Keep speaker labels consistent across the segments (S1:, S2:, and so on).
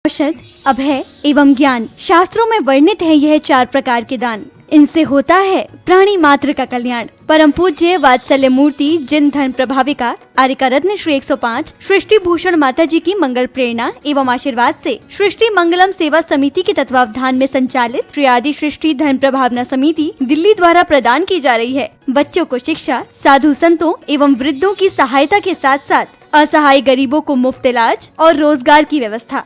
S1: औषध, अभय एवं ज्ञान। शास्त्रों में वर्णित है यह 4 प्रकार के दान। इनसे होता है प्राणी मात्र का कल्याण। परम पूज्य वात्सल्य मूर्ति जिन धर्म प्रभाविका आर्यका रत्न श्री 105 सृष्टि भूषण माता जी की मंगल प्रेरणा एवं आशीर्वाद से सृष्टि मंगलम सेवा समिति के तत्वावधान में संचालित श्री आदि सृष्टि धर्म प्रभावना समिति दिल्ली द्वारा प्रदान की जा रही है। बच्चों को शिक्षा, साधु संतों एवं वृद्धों की सहायता के साथ साथ असहाय गरीबों को मुफ्त इलाज और रोजगार की व्यवस्था।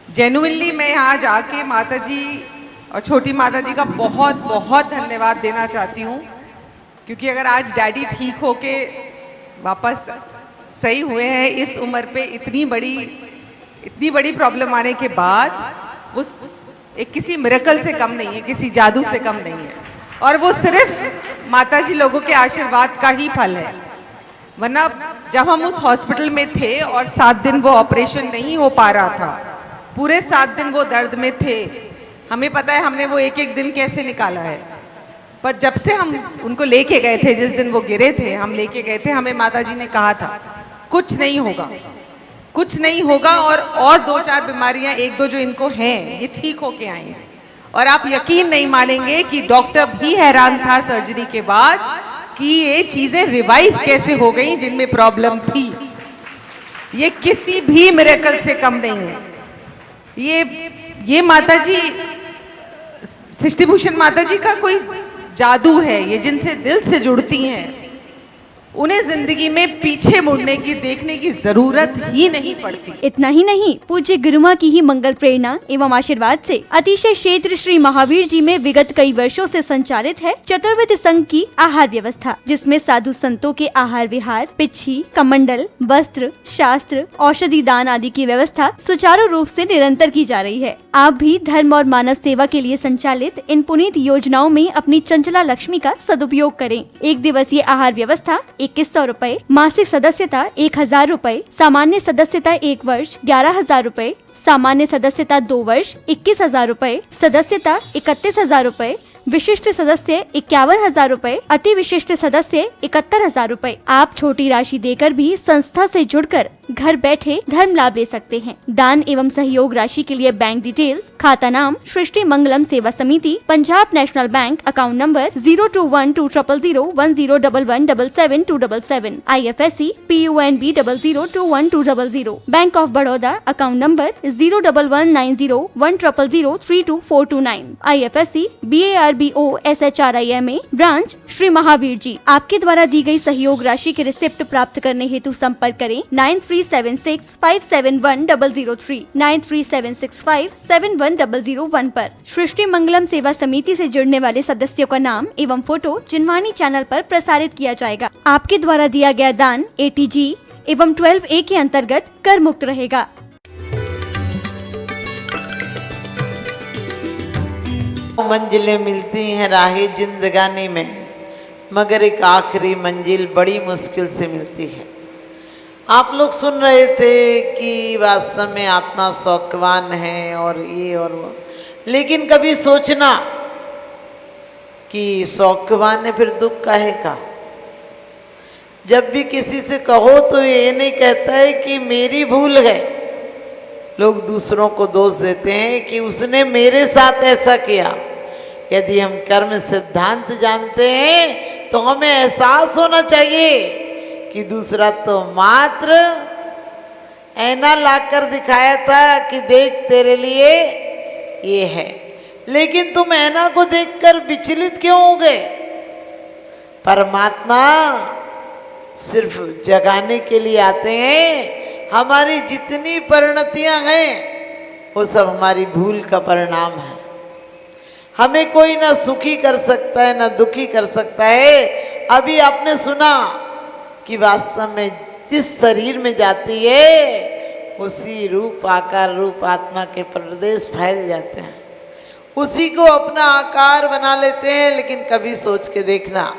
S2: जेन्युइनली मैं यहाँ जाके माता जी और छोटी माता जी का बहुत बहुत धन्यवाद देना चाहती हूँ, क्योंकि अगर आज डैडी ठीक होके वापस सही हुए हैं इस उम्र पे इतनी बड़ी प्रॉब्लम आने के बाद, वो एक किसी मिरेकल से कम नहीं है, किसी जादू से कम नहीं है, और वो सिर्फ माता जी लोगों के आशीर्वाद का ही फल है। वरना जब हम उस हॉस्पिटल में थे और 7 दिन वो ऑपरेशन नहीं हो पा रहा था, पूरे 7 दिन वो दर्द में थे, हमें पता है हमने वो एक एक दिन कैसे निकाला है। पर जब से हम उनको लेके गए थे, जिस दिन वो गिरे थे हम लेके गए थे, हमें माता जी ने कहा था कुछ नहीं होगा, कुछ नहीं होगा, और 2-4 बीमारियां 1-2 जो इनको हैं ये ठीक होके आई हैं। और आप यकीन नहीं मानेंगे कि डॉक्टर भी हैरान था सर्जरी के बाद कि ये चीजें रिवाइव कैसे हो गई जिनमें प्रॉब्लम थी। ये किसी भी मिरेकल से कम नहीं है। ये माता जी, सृष्टि भूषण माता जी का कोई जादू है। ये जिनसे दिल से जुड़ती हैं उन्हें जिंदगी में पीछे मुड़ने की, देखने की जरूरत ही नहीं पड़ती।
S1: इतना ही नहीं, पूज्य गुरुमा की ही मंगल प्रेरणा एवं आशीर्वाद से अतिशय क्षेत्र श्री महावीर जी में विगत कई वर्षों से संचालित है चतुर्विध संघ की आहार व्यवस्था, जिसमें साधु संतों के आहार विहार, पिच्छी, कमंडल, वस्त्र, शास्त्र, औषधि दान आदि की व्यवस्था सुचारू रूप से निरंतर की जा रही है। आप भी धर्म और मानव सेवा के लिए संचालित इन पुनीत योजनाओं में अपनी चंचला लक्ष्मी का सदुपयोग करें। 1 दिवसीय आहार व्यवस्था 2100 रुपए, मासिक सदस्यता 1000 रुपए, सामान्य सदस्यता 1 वर्ष 11,000 रुपए, सामान्य सदस्यता 2 वर्ष 21,000 रुपए, सदस्यता 31,000 रुपए, विशिष्ट सदस्य 51,000 रुपए, अति विशिष्ट सदस्य 71,000 रुपए। आप छोटी राशि देकर भी संस्था से जुड़कर घर बैठे धर्म लाभ ले सकते हैं। दान एवं सहयोग राशि के लिए बैंक डिटेल्स, खाता नाम सृष्टि Mangalam Seva Samiti, Punjab national bank, account number 02120010117777, IFSC PUNB 00212000, bank of Baroda, account number 011901000324429, IFSC BARBO SHRIMA, branch Shri Mahavir ji. आपके द्वारा दी गई सहयोग राशि के रिसिप्ट प्राप्त करने हेतु संपर्क करें 9376571003, 9376571001 पर। सृष्टि मंगलम सेवा समिति से जुड़ने वाले सदस्यों का नाम एवं फोटो जिनवाणी चैनल पर प्रसारित किया जाएगा। आपके द्वारा दिया गया दान ATG एवं 12A के अंतर्गत कर मुक्त रहेगा।
S3: मंजिलें मिलती हैं राही जिंदगानी में, मगर एक आखिरी मंजिल बड़ी मुश्किल से मिलती है। आप लोग सुन रहे थे कि वास्तव में आत्मा सौख्यवान है और ये और वो, लेकिन कभी सोचना कि सौख्यवान है फिर दुख काहे का। जब भी किसी से कहो तो ये नहीं कहता है कि मेरी भूल है, लोग दूसरों को दोष देते हैं कि उसने मेरे साथ ऐसा किया। यदि हम कर्म सिद्धांत जानते हैं तो हमें एहसास होना चाहिए कि दूसरा तो मात्र ऐना लाकर दिखाया था कि देख तेरे लिए ये है, लेकिन तुम ऐना को देखकर विचलित क्यों हो गए। परमात्मा सिर्फ जगाने के लिए आते हैं। हमारी जितनी परिणतियां हैं वो सब हमारी भूल का परिणाम है। हमें कोई ना सुखी कर सकता है ना दुखी कर सकता है। अभी आपने सुना कि वास्तव में जिस शरीर में जाती है उसी रूप आकार रूप आत्मा के प्रदेश फैल जाते हैं, उसी को अपना आकार बना लेते हैं। लेकिन कभी सोच के देखना,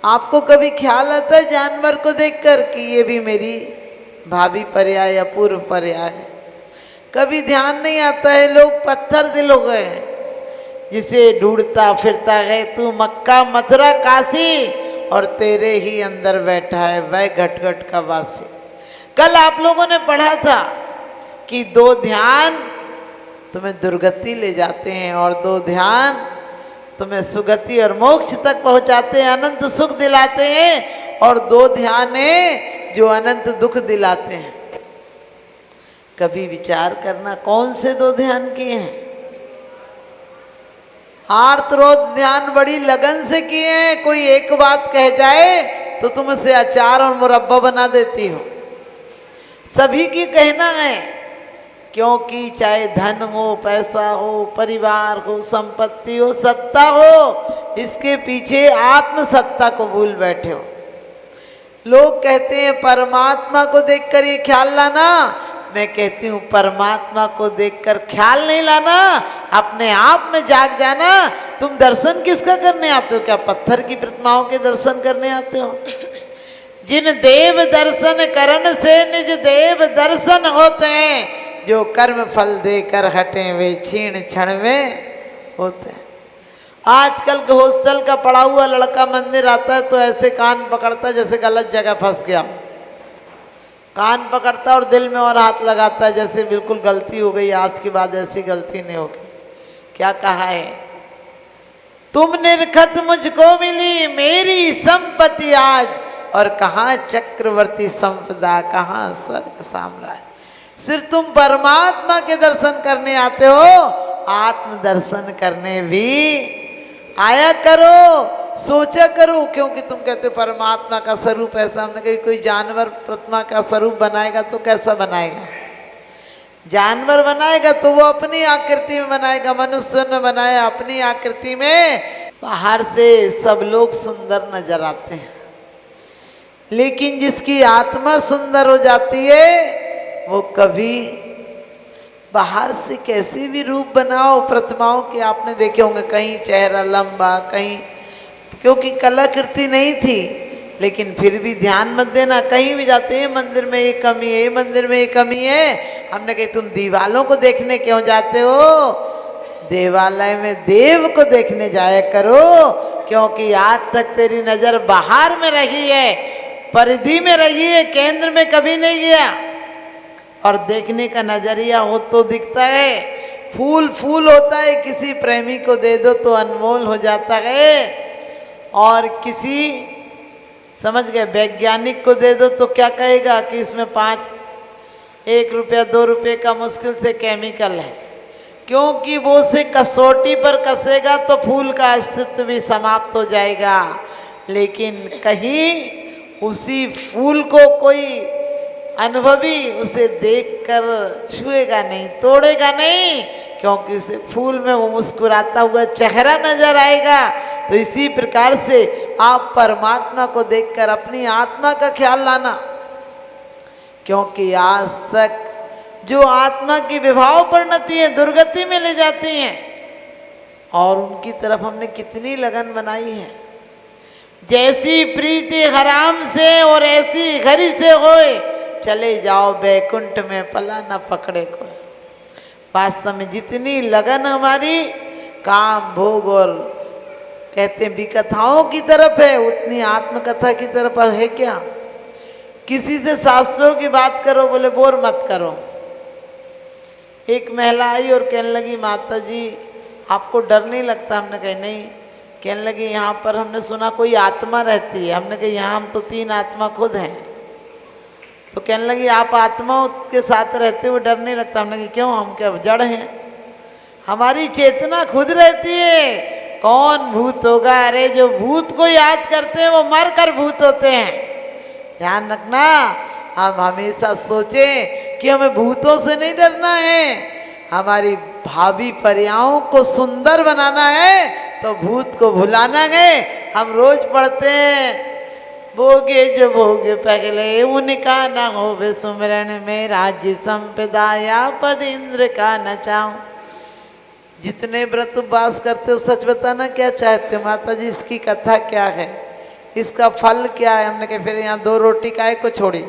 S3: आपको कभी ख्याल आता है जानवर को देखकर कि ये भी मेरी भावी पर्याय या पूर्व पर्याय है? कभी ध्यान नहीं आता है। लोग पत्थर दिल हो गए हैं, जिसे ढूंढता फिरता है तू मक्का मथुरा काशी, और तेरे ही अंदर बैठा है वह घट घट का वासी। कल आप लोगों ने पढ़ा था कि 2 ध्यान तुम्हें दुर्गति ले जाते हैं और 2 ध्यान तुम्हें सुगति और मोक्ष तक पहुंचाते हैं, अनंत सुख दिलाते हैं, और 2 ध्यान है जो अनंत दुख दिलाते हैं। कभी विचार करना कौन से 2 ध्यान किए हैं? आर्तरोध ध्यान बड़ी लगन से किए हैं। कोई एक बात कह जाए तो तुम उसे अचार और मुरब्बा बना देती हो। सभी की कहना है, क्योंकि चाहे धन हो, पैसा हो, परिवार हो, संपत्ति हो, सत्ता हो, इसके पीछे आत्म सत्ता को भूल बैठे हो। लोग कहते हैं परमात्मा को देखकर ये ख्याल लाना, मैं कहती हूँ परमात्मा को देखकर ख्याल नहीं लाना, अपने आप में जाग जाना। तुम दर्शन किसका करने आते हो? क्या पत्थर की प्रतिमाओं के दर्शन करने आते हो? जिन देव दर्शन करण से निज देव दर्शन होते हैं, जो कर्म फल देकर हटे वे क्षीण क्षण में होते हैं। आजकल के हॉस्टल का पड़ा हुआ लड़का मंदिर आता है तो ऐसे कान पकड़ता है जैसे गलत जगह फंस गया। कान पकड़ता और दिल में और हाथ लगाता है जैसे बिल्कुल गलती हो गई, आज के बाद ऐसी गलती नहीं होगी। क्या कहा है? तुम निर्खत मुझको मिली मेरी संपत्ति आज, और कहाँ चक्रवर्ती संपदा, कहाँ स्वर्ग साम्राज्य। सिर्फ तुम परमात्मा के दर्शन करने आते हो, आत्म दर्शन करने भी आया करो, सोचा करो। क्योंकि तुम कहते हो परमात्मा का स्वरूप ऐसा, हमने कही कोई जानवर प्रतिमा का स्वरूप बनाएगा तो कैसा बनाएगा? जानवर बनाएगा तो वो अपनी आकृति में बनाएगा, मनुष्य ने बनाया अपनी आकृति में। बाहर से सब लोग सुंदर नजर आते हैं, लेकिन जिसकी आत्मा सुंदर हो जाती है वो कभी बाहर से कैसे भी रूप बनाओ, प्रतिमाओं के आपने देखे होंगे, कहीं चेहरा लंबा, कहीं, क्योंकि कलाकृति नहीं थी। लेकिन फिर भी ध्यान मत देना, कहीं भी जाते हैं मंदिर में ये कमी है, मंदिर में ये कमी है। हमने कही तुम दीवालों को देखने क्यों जाते हो? देवालय में देव को देखने जाया करो, क्योंकि आज तक तेरी नजर बाहर में रही है, परिधि में रही है, केंद्र में कभी नहीं गया। और देखने का नजरिया हो तो दिखता है। फूल फूल होता है, किसी प्रेमी को दे दो तो अनमोल हो जाता है, और किसी समझ गए वैज्ञानिक को दे दो तो क्या कहेगा कि इसमें 1 रुपया 2 रुपये का मुश्किल से केमिकल है, क्योंकि वो उसे कसौटी पर कसेगा तो फूल का अस्तित्व भी समाप्त हो जाएगा। लेकिन कहीं उसी फूल को कोई अनुभवी उसे देखकर छुएगा नहीं, तोड़ेगा नहीं, क्योंकि उसे फूल में वो मुस्कुराता हुआ चेहरा नजर आएगा। तो इसी प्रकार से आप परमात्मा को देखकर अपनी आत्मा का ख्याल लाना, क्योंकि आज तक जो आत्मा की विभाव परिणति है दुर्गति में ले जाती हैं, और उनकी तरफ हमने कितनी लगन बनाई है। जैसी प्रीति हराम से और ऐसी घरी से होए, चले जाओ बैकुंठ में पला न पकड़े को। वास्तव में जितनी लगन हमारी काम भोग और कहते हैं विकथाओं की तरफ है, उतनी आत्मकथा की तरफ है क्या? किसी से शास्त्रों की बात करो, बोले बोर मत करो। एक महिला आई और कहने लगी माता जी आपको डर नहीं लगता? हमने कहा नहीं। कहने लगी यहाँ पर हमने सुना कोई आत्मा रहती है। हमने कहा यहाँ हम तो 3 आत्मा खुद हैं। तो कहने लगी आप आत्माओं के साथ रहते हुए डर नहीं लगता? हमने कहा क्यों, हम क्या जड़ हैं? हमारी चेतना खुद रहती है। कौन भूत होगा? अरे जो भूत को याद करते हैं वो मर कर भूत होते हैं। ध्यान रखना, हम हमेशा सोचें कि हमें भूतों से नहीं डरना है, हमारी भावी पर्यायों को सुंदर बनाना है, तो भूत को भुलाना है। हम रोज पढ़ते हैं भोगे जो भोगे पगले उनका न होवे सुमरण में, राज्य संपदा या पद इंद्र का न चाहूं। जितने व्रत उपवास करते हो सच बताना क्या चाहते हो? माता जी इसकी कथा क्या है, इसका फल क्या है? हमने कहा फिर यहाँ 2 रोटी काहे को छोड़ी?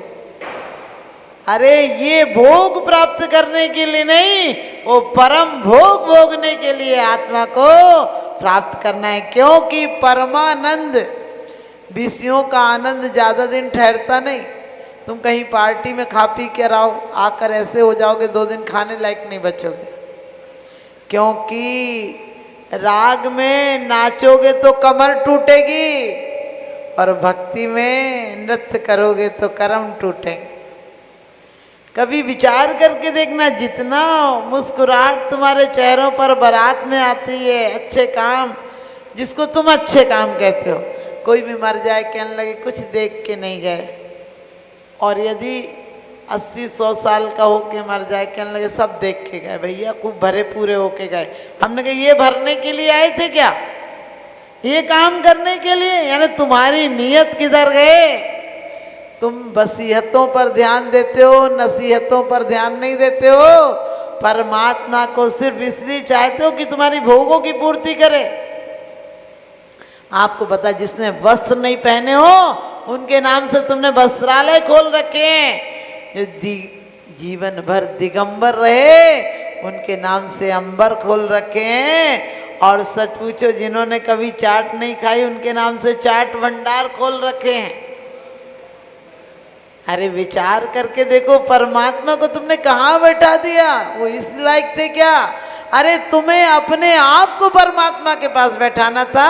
S3: अरे ये भोग प्राप्त करने के लिए नहीं, वो परम भोग भोगने के लिए आत्मा को प्राप्त करना है। क्योंकि परमानंद विषयों का आनंद ज्यादा दिन ठहरता नहीं। तुम कहीं पार्टी में खा पी के रहो, आकर ऐसे हो जाओगे 2 दिन खाने लायक नहीं बचोगे। क्योंकि राग में नाचोगे तो कमर टूटेगी और भक्ति में नृत्य करोगे तो कर्म टूटेंगे। कभी विचार करके देखना, जितना मुस्कुराहट तुम्हारे चेहरों पर बारात में आती है, अच्छे काम जिसको तुम अच्छे काम कहते हो, कोई भी मर जाए कहने लगे कुछ देख के नहीं गए, और यदि 80-100 साल का होके मर जाए कहने लगे सब देख के गए, भैया खूब भरे पूरे होके गए। हमने कहा ये भरने के लिए आए थे क्या, ये काम करने के लिए? यानी तुम्हारी नीयत किधर गए? तुम वसीयतों पर ध्यान देते हो, नसीहतों पर ध्यान नहीं देते हो। परमात्मा को सिर्फ इसलिए चाहते हो कि तुम्हारी भोगों की पूर्ति करे। आपको पता, जिसने वस्त्र नहीं पहने हो उनके नाम से तुमने वस्त्रालय खोल रखे हैं। जो जीवन भर दिगंबर रहे उनके नाम से अंबर खोल रखे हैं। और सच पूछो, जिन्होंने कभी चाट नहीं खाई उनके नाम से चाट भंडार खोल रखे हैं। अरे विचार करके देखो, परमात्मा को तुमने कहाँ बैठा दिया? वो इस लायक थे क्या? अरे तुम्हें अपने आप को परमात्मा के पास बैठाना था।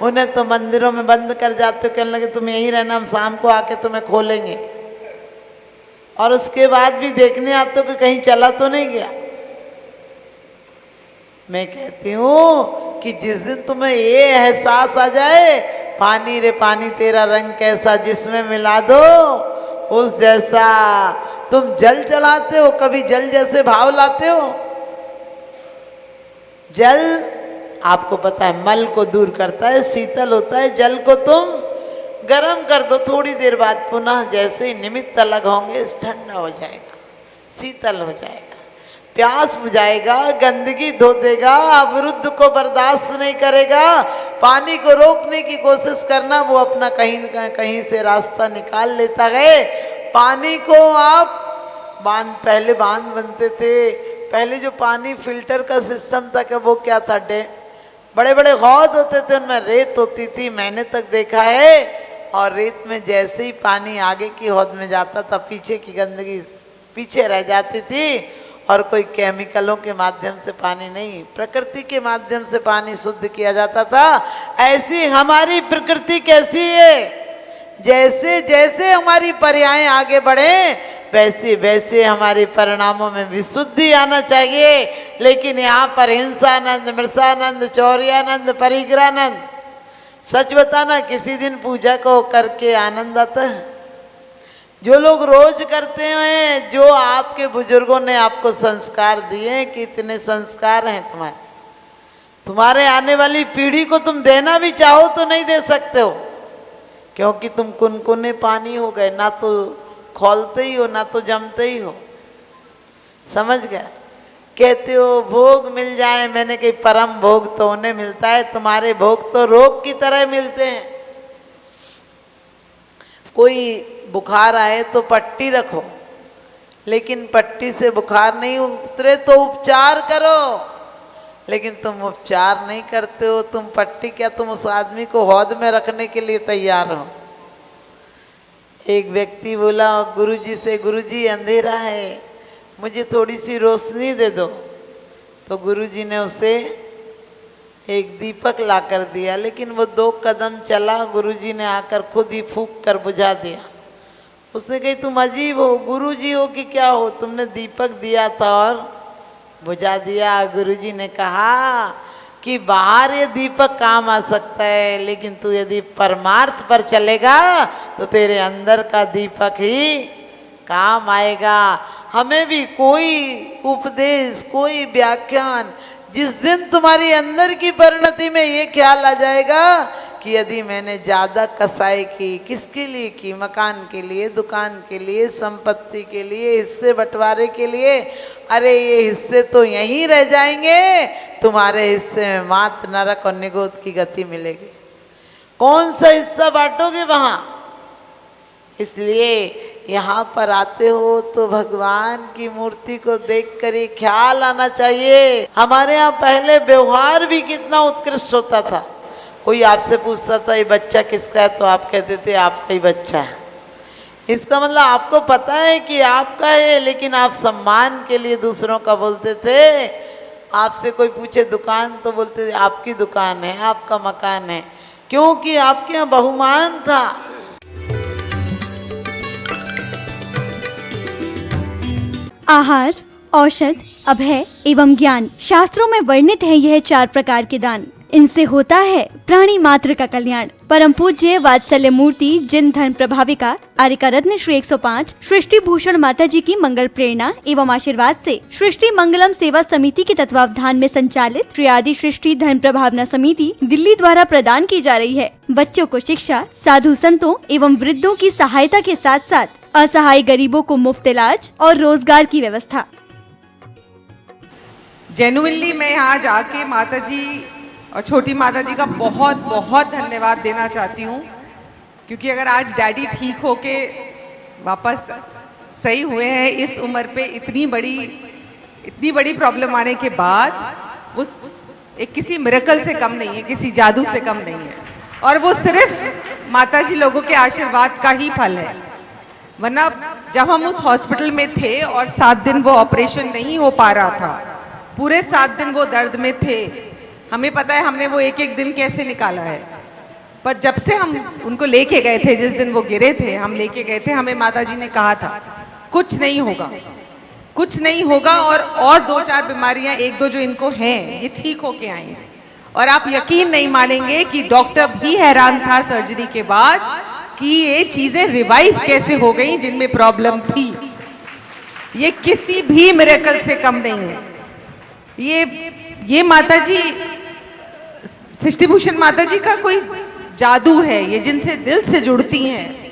S3: उन्हें तो मंदिरों में बंद कर जाते हो, कहने लगे तुम यहीं रहना, हम शाम को आके तुम्हें खोलेंगे। और उसके बाद भी देखने आते हो कि कहीं चला तो नहीं गया। मैं कहती हूँ कि जिस दिन तुम्हें ये एहसास आ जाए, पानी रे पानी तेरा रंग कैसा, जिसमें मिला दो उस जैसा। तुम जल चढ़ाते हो, कभी जल जैसे भाव लाते हो? जल आपको पता है मल को दूर करता है, शीतल होता है। जल को तुम गर्म कर दो, थोड़ी देर बाद पुनः जैसे ही निमित्त अलग होंगे ठंडा हो जाएगा, शीतल हो जाएगा, प्यास बुझाएगा, गंदगी धो देगा, अवरुद्ध को बर्दाश्त नहीं करेगा। पानी को रोकने की कोशिश करना, वो अपना कहीं न कहीं से रास्ता निकाल लेता है। पानी को आप पहले बांध बनते थे, पहले जो पानी फिल्टर का सिस्टम था, क्या वो क्या था, बड़े बड़े हौद होते थे, उनमें रेत होती थी, मैंने तक देखा है। और रेत में जैसे ही पानी आगे की हौद में जाता था, पीछे की गंदगी पीछे रह जाती थी। और कोई केमिकलों के माध्यम से पानी नहीं, प्रकृति के माध्यम से पानी शुद्ध किया जाता था। ऐसी हमारी प्रकृति कैसी है? जैसे जैसे हमारी पर्यायें आगे बढ़े वैसे वैसे हमारे परिणामों में विशुद्धि आना चाहिए। लेकिन यहाँ पर हिंसानंद, मृषानंद, चौर्यानंद, परिग्रहानंद, सच बताना किसी दिन पूजा को करके आनंद आता है? जो लोग रोज करते हैं, जो आपके बुजुर्गों ने आपको संस्कार दिए हैं, कि इतने संस्कार हैं तुम्हारे आने वाली पीढ़ी को तुम देना भी चाहो तो नहीं दे सकते हो, क्योंकि तुम कुनकुने पानी हो गए, ना तो खौलते ही हो ना तो जमते ही हो। समझ गया? कहते हो भोग मिल जाए, मैंने कही परम भोग तो उन्हें मिलता है, तुम्हारे भोग तो रोग की तरह मिलते हैं। कोई बुखार आए तो पट्टी रखो, लेकिन पट्टी से बुखार नहीं उतरे तो उपचार करो। लेकिन तुम उपचार नहीं करते हो, तुम पट्टी क्या, तुम उस आदमी को हौद में रखने के लिए तैयार हो। एक व्यक्ति बोला गुरुजी से, गुरुजी अंधेरा है, मुझे थोड़ी सी रोशनी दे दो। तो गुरुजी ने उसे एक दीपक ला कर दिया, लेकिन वो 2 कदम चला, गुरुजी ने आकर खुद ही फूंक कर बुझा दिया। उसने कही तुम अजीब हो, गुरुजी हो कि क्या हो, तुमने दीपक दिया था और बुझा दिया। गुरुजी ने कहा कि बाहर ये दीपक काम आ सकता है, लेकिन तू यदि परमार्थ पर चलेगा तो तेरे अंदर का दीपक ही काम आएगा। हमें भी कोई उपदेश, कोई व्याख्यान, जिस दिन तुम्हारी अंदर की परिणति में ये ख्याल आ जाएगा कि यदि मैंने ज़्यादा कसाई की, किसके लिए की, मकान के लिए, दुकान के लिए, संपत्ति के लिए, हिस्से बंटवारे के लिए, अरे ये हिस्से तो यहीं रह जाएंगे, तुम्हारे हिस्से में मात्र नरक और निगोद की गति मिलेगी। कौन सा हिस्सा बांटोगे वहाँ? इसलिए यहाँ पर आते हो तो भगवान की मूर्ति को देखकर ही ख्याल आना चाहिए। हमारे यहाँ पहले व्यवहार भी कितना उत्कृष्ट होता था। कोई आपसे पूछता था ये बच्चा किसका है, तो आप कहते थे आपका ही बच्चा है। इसका मतलब आपको पता है कि आपका है, लेकिन आप सम्मान के लिए दूसरों का बोलते थे। आपसे कोई पूछे दुकान तो बोलते थे आपकी दुकान है, आपका मकान है, क्योंकि आपके यहाँ बहुमान था।
S1: आहार, औषध, अभय एवं ज्ञान। शास्त्रों में वर्णित है यह 4 प्रकार के दान। इनसे होता है प्राणी मात्र का कल्याण। परम पूज्य वात्सल्य मूर्ति जिन धर्म प्रभाविका आर्यका रत्न श्री 105 सृष्टि भूषण माता जी की मंगल प्रेरणा एवं आशीर्वाद से सृष्टि मंगलम सेवा समिति के तत्वावधान में संचालित श्री आदि सृष्टि धर्म प्रभावना समिति दिल्ली द्वारा प्रदान की जा रही है। बच्चों को शिक्षा, साधु संतों एवं वृद्धों की सहायता के साथ साथ असहाय गरीबों को मुफ्त इलाज और रोजगार की व्यवस्था।
S2: जेन्युइनली मैं यहाँ जाके माता जी और छोटी माता जी का बहुत बहुत धन्यवाद देना चाहती हूँ, क्योंकि अगर आज डैडी ठीक होके वापस सही हुए हैं इस उम्र पे, इतनी बड़ी प्रॉब्लम आने के बाद, वो एक किसी मिरेकल से कम नहीं है, किसी जादू से कम नहीं है, और वो सिर्फ माता जी लोगों के आशीर्वाद का ही फल है। वरना जब हम उस हॉस्पिटल में थे और 7 दिन वो ऑपरेशन नहीं हो पा रहा था, पूरे 7 दिन वो दर्द में थे, हमें पता है हमने वो एक एक दिन कैसे निकाला है। पर जब से हम उनको लेके गए थे, जिस दिन वो गिरे थे हम लेके गए थे, हमें माताजी ने कहा था कुछ नहीं होगा, कुछ नहीं होगा, और 2-4 बीमारियां 1-2 जो इनको हैं ये ठीक होके आई हैं। और आप यकीन नहीं मानेंगे कि डॉक्टर भी हैरान था सर्जरी के बाद कि ये चीजें रिवाइव कैसे हो गई जिनमें प्रॉब्लम थी। ये किसी भी मिरेकल से कम नहीं है। ये माता जी, सृष्टि भूषण माता जी का कोई जादू है। ये जिनसे दिल से जुड़ती हैं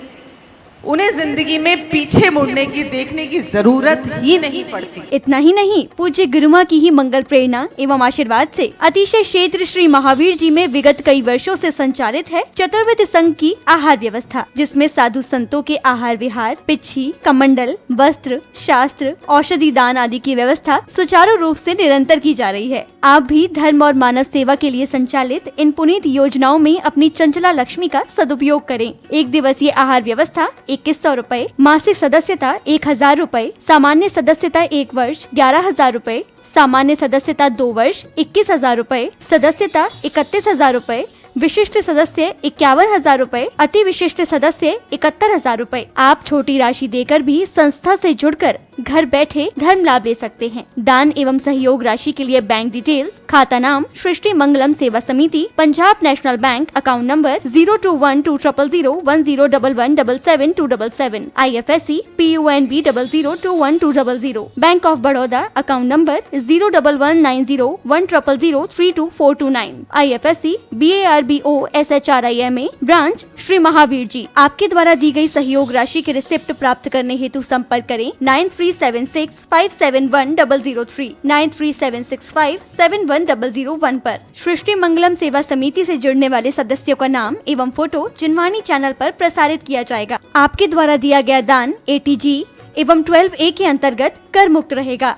S2: उन्हें जिंदगी में पीछे मुड़ने की, देखने की जरूरत ही नहीं पड़ती।
S1: इतना ही नहीं, पूज्य गुरुमा की ही मंगल प्रेरणा एवं आशीर्वाद से अतिशय क्षेत्र श्री महावीर जी में विगत कई वर्षों से संचालित है चतुर्विध संघ की आहार व्यवस्था, जिसमें साधु संतों के आहार विहार, पिच्छी, कमंडल, वस्त्र, शास्त्र, औषधि दान आदि की व्यवस्था सुचारू रूप से निरंतर की जा रही है। आप भी धर्म और मानव सेवा के लिए संचालित इन पुनीत योजनाओं में अपनी चंचला लक्ष्मी का सदुपयोग करें। 1 दिवसीय आहार व्यवस्था 2100 रुपए, मासिक सदस्यता 1000 रुपए, सामान्य सदस्यता 1 वर्ष 11,000 रुपए, सामान्य सदस्यता 2 वर्ष 21,000 रुपए, सदस्यता 31,000 रुपए, विशिष्ट सदस्य 51,000 रुपए, अति विशिष्ट सदस्य 71,000 रुपए। आप छोटी राशि देकर भी संस्था से जुड़कर घर बैठे धर्म लाभ ले सकते हैं। दान एवं सहयोग राशि के लिए बैंक डिटेल्स, खाता नाम सृष्टि Mangalam Seva Samiti, Punjab national bank, account number 02120010117777, IFSC PUNB 0021200, bank of Baroda, account number 011901000322429, IFSC BARBO SHRIMA, branch Shri Mahavir ji. आपके द्वारा दी गई सहयोग राशि के रिसिप्ट प्राप्त करने हेतु संपर्क करें 9376571003, 9376571001 पर। सृष्टि मंगलम सेवा समिति से जुड़ने वाले सदस्यों का नाम एवं फोटो जिनवाणी चैनल पर प्रसारित किया जाएगा। आपके द्वारा दिया गया दान ATG एवं 12A के अंतर्गत कर मुक्त रहेगा।